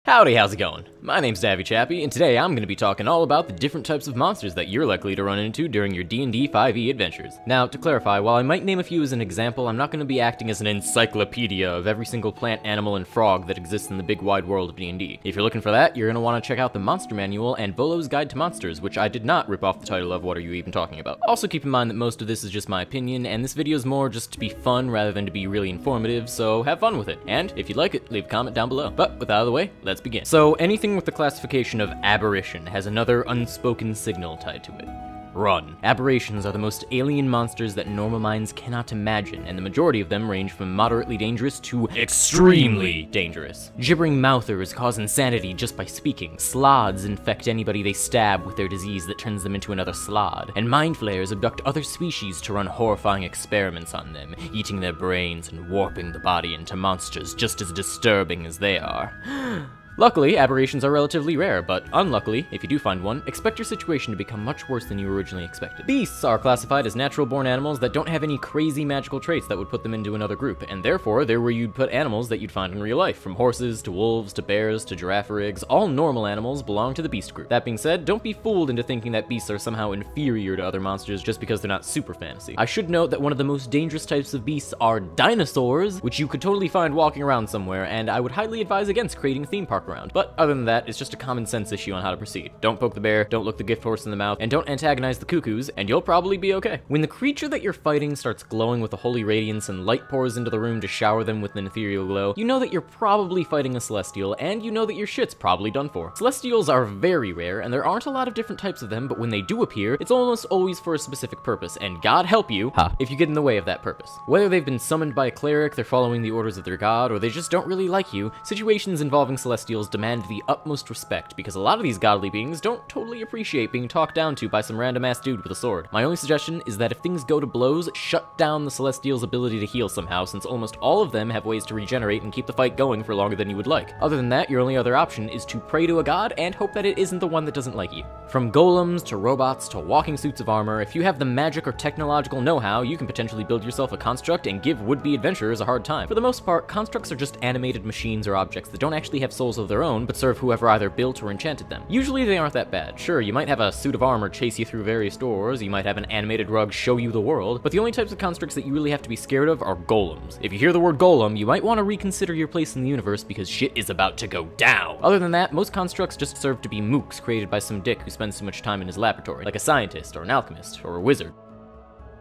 Howdy, how's it going? My name's Davvy Chappy, and today I'm going to be talking all about the different types of monsters that you're likely to run into during your D&D 5e adventures. Now, to clarify, while I might name a few as an example, I'm not going to be acting as an encyclopedia of every single plant, animal, and frog that exists in the big wide world of D&D. If you're looking for that, you're going to want to check out the Monster Manual and Volo's Guide to Monsters, which I did not rip off the title of What Are You Even Talking About. Also keep in mind that most of this is just my opinion, and this video is more just to be fun rather than to be really informative, so have fun with it. And if you'd like it, leave a comment down below. But with that out of the way, let's begin. So anything with the classification of aberration has another unspoken signal tied to it. Run. Aberrations are the most alien monsters that normal minds cannot imagine, and the majority of them range from moderately dangerous to extremely dangerous. Gibbering mouthers cause insanity just by speaking. Sloths infect anybody they stab with their disease that turns them into another sloth. And mind flayers abduct other species to run horrifying experiments on them, eating their brains and warping the body into monsters just as disturbing as they are. Luckily, aberrations are relatively rare, but unluckily, if you do find one, expect your situation to become much worse than you originally expected. Beasts are classified as natural-born animals that don't have any crazy magical traits that would put them into another group, and therefore, they're where you'd put animals that you'd find in real life, from horses, to wolves, to bears, to giraffarigs. All normal animals belong to the beast group. That being said, don't be fooled into thinking that beasts are somehow inferior to other monsters just because they're not super fantasy. I should note that one of the most dangerous types of beasts are dinosaurs, which you could totally find walking around somewhere, and I would highly advise against creating a theme park around. But other than that, it's just a common sense issue on how to proceed. Don't poke the bear, don't look the gift horse in the mouth, and don't antagonize the cuckoos, and you'll probably be okay. When the creature that you're fighting starts glowing with a holy radiance and light pours into the room to shower them with an ethereal glow, you know that you're probably fighting a celestial, and you know that your shit's probably done for. Celestials are very rare, and there aren't a lot of different types of them, but when they do appear, it's almost always for a specific purpose, and God help you if you get in the way of that purpose. Whether they've been summoned by a cleric, they're following the orders of their god, or they just don't really like you, situations involving celestials demand the utmost respect, because a lot of these godly beings don't totally appreciate being talked down to by some random ass dude with a sword. My only suggestion is that if things go to blows, shut down the celestials' ability to heal somehow, since almost all of them have ways to regenerate and keep the fight going for longer than you would like. Other than that, your only other option is to pray to a god and hope that it isn't the one that doesn't like you. From golems to robots to walking suits of armor, if you have the magic or technological know-how, you can potentially build yourself a construct and give would-be adventurers a hard time. For the most part, constructs are just animated machines or objects that don't actually have souls of their own, but serve whoever either built or enchanted them. Usually they aren't that bad. Sure, you might have a suit of armor chase you through various doors, you might have an animated rug show you the world, but the only types of constructs that you really have to be scared of are golems. If you hear the word golem, you might want to reconsider your place in the universe because shit is about to go down. Other than that, most constructs just serve to be mooks created by some dick who spends too much time in his laboratory, like a scientist, or an alchemist, or a wizard.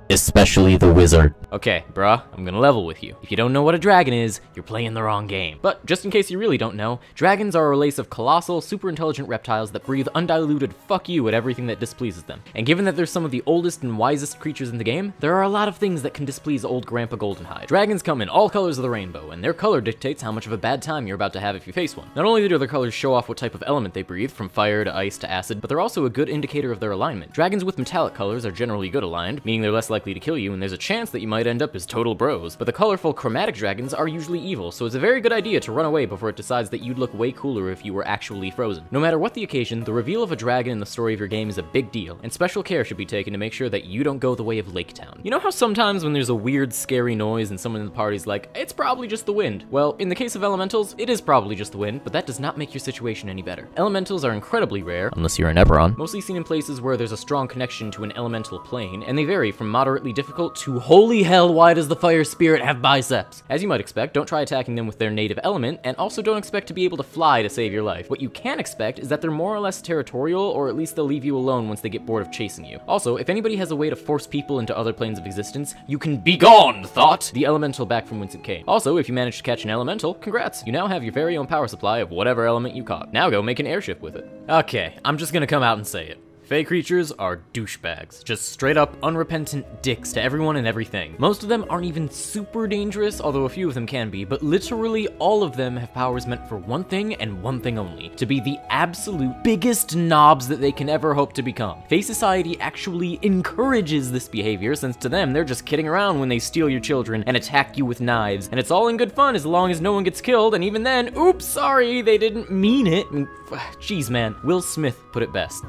Especially the wizard. Okay, bruh, I'm gonna level with you. If you don't know what a dragon is, you're playing the wrong game. But just in case you really don't know, dragons are a race of colossal, super intelligent reptiles that breathe undiluted fuck you at everything that displeases them. And given that they're some of the oldest and wisest creatures in the game, there are a lot of things that can displease old Grandpa Goldenhide. Dragons come in all colors of the rainbow, and their color dictates how much of a bad time you're about to have if you face one. Not only do their colors show off what type of element they breathe, from fire to ice to acid, but they're also a good indicator of their alignment. Dragons with metallic colors are generally good aligned, meaning they're less likely to kill you, and there's a chance that you might end up as total bros. But the colorful chromatic dragons are usually evil, so it's a very good idea to run away before it decides that you'd look way cooler if you were actually frozen. No matter what the occasion, the reveal of a dragon in the story of your game is a big deal, and special care should be taken to make sure that you don't go the way of Lake Town. You know how sometimes when there's a weird, scary noise and someone in the party's like, it's probably just the wind? Well, in the case of elementals, it is probably just the wind, but that does not make your situation any better. Elementals are incredibly rare, unless you're an Eberron, mostly seen in places where there's a strong connection to an elemental plane, and they vary from moderately difficult to holy hell, why does the fire spirit have biceps? As you might expect, don't try attacking them with their native element, and also don't expect to be able to fly to save your life. What you can expect is that they're more or less territorial, or at least they'll leave you alone once they get bored of chasing you. Also, if anybody has a way to force people into other planes of existence, you can be gone, thought! The elemental back from whence it came. Also, if you manage to catch an elemental, congrats! You now have your very own power supply of whatever element you caught. Now go make an airship with it. Okay, I'm just gonna come out and say it. Fey creatures are douchebags. Just straight up unrepentant dicks to everyone and everything. Most of them aren't even super dangerous, although a few of them can be, but literally all of them have powers meant for one thing and one thing only: to be the absolute biggest knobs that they can ever hope to become. Fey society actually encourages this behavior, since to them, they're just kidding around when they steal your children and attack you with knives, and it's all in good fun as long as no one gets killed, and even then, oops, sorry, they didn't mean it. Jeez, man, Will Smith put it best.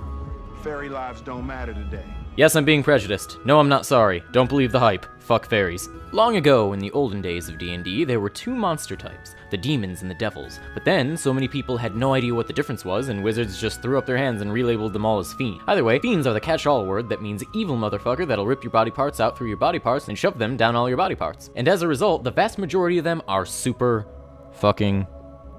Fairy lives don't matter today. Yes, I'm being prejudiced. No, I'm not sorry. Don't believe the hype. Fuck fairies. Long ago, in the olden days of D&D, there were two monster types, the demons and the devils. But then, so many people had no idea what the difference was, and wizards just threw up their hands and relabeled them all as fiends. Either way, fiends are the catch-all word that means evil motherfucker that'll rip your body parts out through your body parts and shove them down all your body parts. And as a result, the vast majority of them are super fucking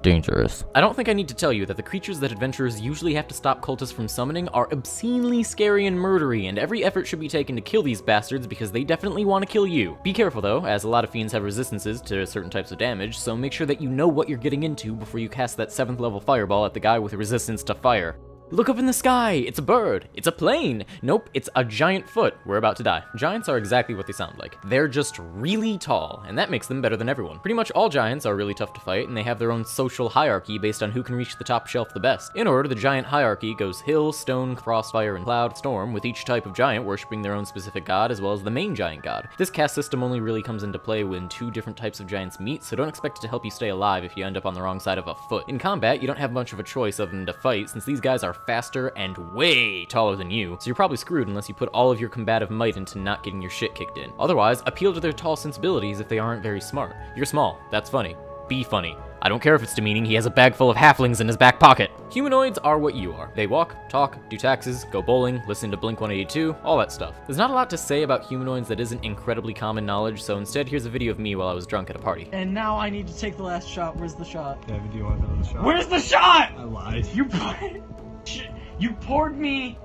dangerous. I don't think I need to tell you that the creatures that adventurers usually have to stop cultists from summoning are obscenely scary and murdery, and every effort should be taken to kill these bastards because they definitely want to kill you. Be careful though, as a lot of fiends have resistances to certain types of damage, so make sure that you know what you're getting into before you cast that 7th level fireball at the guy with resistance to fire. Look up in the sky! It's a bird! It's a plane! Nope, it's a giant foot. We're about to die. Giants are exactly what they sound like. They're just really tall, and that makes them better than everyone. Pretty much all giants are really tough to fight, and they have their own social hierarchy based on who can reach the top shelf the best. In order, the giant hierarchy goes hill, stone, frostfire, and cloud, storm, with each type of giant worshipping their own specific god as well as the main giant god. This caste system only really comes into play when two different types of giants meet, so don't expect it to help you stay alive if you end up on the wrong side of a foot. In combat, you don't have much of a choice other than to fight, since these guys are faster and way taller than you, so you're probably screwed unless you put all of your combative might into not getting your shit kicked in. Otherwise, appeal to their tall sensibilities if they aren't very smart. You're small, that's funny. Be funny. I don't care if it's demeaning, he has a bag full of halflings in his back pocket. Humanoids are what you are. They walk, talk, do taxes, go bowling, listen to Blink-182, all that stuff. There's not a lot to say about humanoids that isn't incredibly common knowledge, so instead here's a video of me while I was drunk at a party. And now I need to take the last shot. Where's the shot? Davvy, do you want another shot? Where's the shot? I lied. You poured me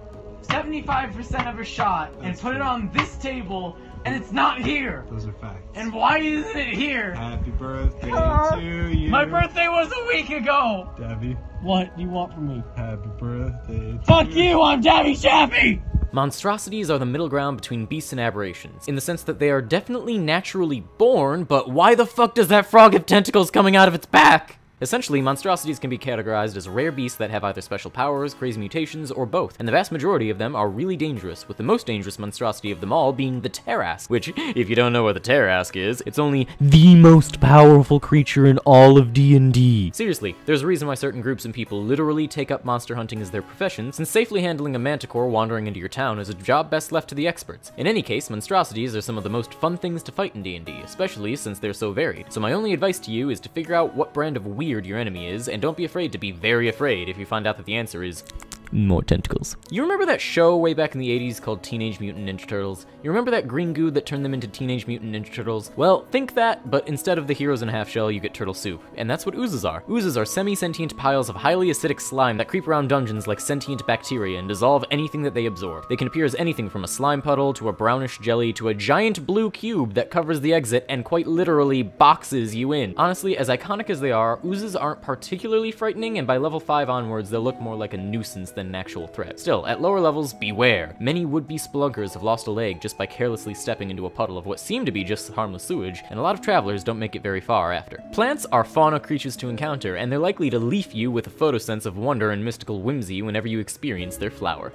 75% of a shot and put it on this table, and it's not here. Those are facts. And why isn't it here? Happy birthday to you. My birthday was a week ago. Davvy. What do you want from me? Happy birthday. Fuck you, I'm Davvy Chappy! Monstrosities are the middle ground between beasts and aberrations, in the sense that they are definitely naturally born, but why the fuck does that frog have tentacles coming out of its back? Essentially, monstrosities can be categorized as rare beasts that have either special powers, crazy mutations, or both, and the vast majority of them are really dangerous, with the most dangerous monstrosity of them all being the Tarrasque, which, if you don't know what the Tarrasque is, it's only the most powerful creature in all of D&D. Seriously, there's a reason why certain groups and people literally take up monster hunting as their profession, since safely handling a manticore wandering into your town is a job best left to the experts. In any case, monstrosities are some of the most fun things to fight in D&D, especially since they're so varied, so my only advice to you is to figure out what brand of weird your enemy is, and don't be afraid to be very afraid if you find out that the answer is more tentacles. You remember that show way back in the 80s called Teenage Mutant Ninja Turtles? You remember that green goo that turned them into Teenage Mutant Ninja Turtles? Well, think that, but instead of the heroes in a half shell, you get turtle soup. And that's what oozes are. Oozes are semi-sentient piles of highly acidic slime that creep around dungeons like sentient bacteria and dissolve anything that they absorb. They can appear as anything from a slime puddle to a brownish jelly to a giant blue cube that covers the exit and quite literally boxes you in. Honestly, as iconic as they are, oozes aren't particularly frightening, and by level 5 onwards, they'll look more like a nuisance than an actual threat. Still, at lower levels, beware. Many would-be spelunkers have lost a leg just by carelessly stepping into a puddle of what seemed to be just harmless sewage, and a lot of travelers don't make it very far after. Plants are fauna creatures to encounter, and they're likely to leaf you with a photosense of wonder and mystical whimsy whenever you experience their flower.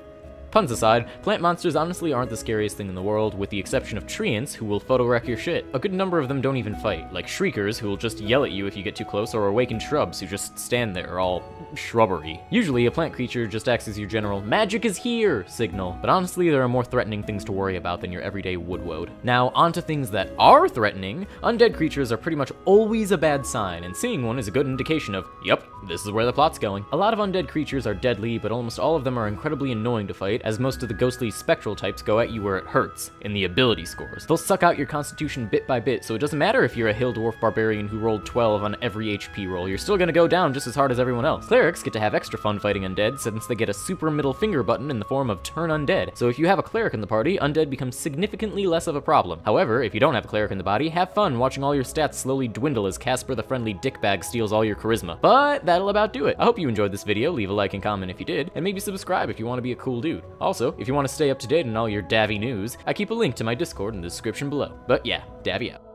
Puns aside, plant monsters honestly aren't the scariest thing in the world, with the exception of treants, who will photo-wreck your shit. A good number of them don't even fight, like shriekers, who will just yell at you if you get too close, or awakened shrubs, who just stand there, all shrubbery. Usually, a plant creature just acts as your general "magic is here" signal, but honestly, there are more threatening things to worry about than your everyday woodwode. Now, onto things that are threatening. Undead creatures are pretty much always a bad sign, and seeing one is a good indication of, yep, this is where the plot's going. A lot of undead creatures are deadly, but almost all of them are incredibly annoying to fight, as most of the ghostly spectral types go at you where it hurts, in the ability scores. They'll suck out your constitution bit by bit, so it doesn't matter if you're a hill dwarf barbarian who rolled 12 on every HP roll, you're still gonna go down just as hard as everyone else. Clerics get to have extra fun fighting undead, since they get a super middle finger button in the form of turn undead, so if you have a cleric in the party, undead becomes significantly less of a problem. However, if you don't have a cleric in the body, have fun watching all your stats slowly dwindle as Casper the Friendly Dickbag steals all your charisma. But that'll about do it. I hope you enjoyed this video, leave a like and comment if you did, and maybe subscribe if you want to be a cool dude. Also, if you want to stay up to date on all your Davvy news, I keep a link to my Discord in the description below. But yeah, Davvy out.